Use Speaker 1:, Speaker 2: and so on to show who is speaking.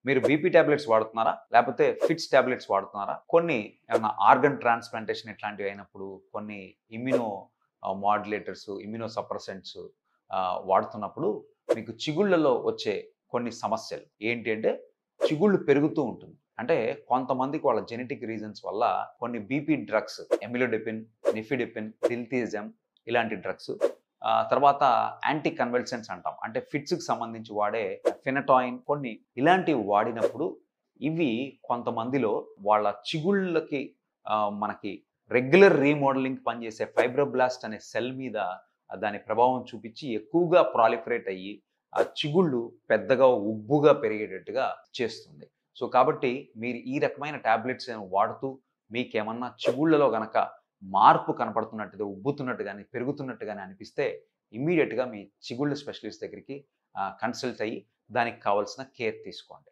Speaker 1: మీరు BP tablets వాడుతున్నారా? లేకపోతే ఫిట్స్ టాబ్లెట్స్ వాడుతున్నారా? కొన్ని ఏమన్నా ఆర్గన్ ట్రాన్స్‌ప్లాంటేషన్ ఇట్లాంటివి అయినప్పుడు కొన్ని ఇమ్యూనో మాడ్యులేటర్స్, ఇమ్యూనో సప్రెసెంట్స్ వాడుతున్నప్పుడు మీకు చిగుళ్ళలో వచ్చే కొన్ని సమస్యలు ఏంటి అంటే చిగుళ్ళు పెరుగుతూ ఉంటుంది. అంటే కొంతమందికి వాళ్ళ జెనెటిక్ రీజన్స్ వల్ల కొన్ని బీపీ డ్రగ్స్ ఎమిలోడిపిన్, నిఫిడిపిన్, దిల్తీజెమ్ ఇలాంటి డ్రగ్స్ తర్వాత యాంటీ కన్వల్సెంట్స్ అంటాం. అంటే ఫిట్స్‌కి సంబంధించి వాడే ఫెనటాయిన్ కొన్ని ఇలాంటివి వాడినప్పుడు ఇవి కొంతమందిలో వాళ్ళ చిగుళ్ళకి మనకి రెగ్యులర్ రీమోడలింగ్‌కి పనిచేసే ఫైబ్రోబ్లాస్ట్ అనే సెల్ మీద దాని ప్రభావం చూపించి ఎక్కువగా ప్రాలిఫరేట్ అయ్యి ఆ చిగుళ్ళు పెద్దగా ఉబ్బుగా పెరిగేటట్టుగా చేస్తుంది. సో, కాబట్టి మీరు ఈ రకమైన టాబ్లెట్స్ వాడుతూ మీకేమన్నా చిగుళ్ళలో గనక మార్పు కనపడుతున్నట్టుగా, ఉబ్బుతున్నట్టు గాని, పెరుగుతున్నట్టు గాని అనిపిస్తే ఇమ్మీడియేట్‌గా మీ చిగుళ్ళు స్పెషలిస్ట్ దగ్గరికి కన్సల్ట్ అయ్యి దానికి కావాల్సిన కేర్ తీసుకోండి.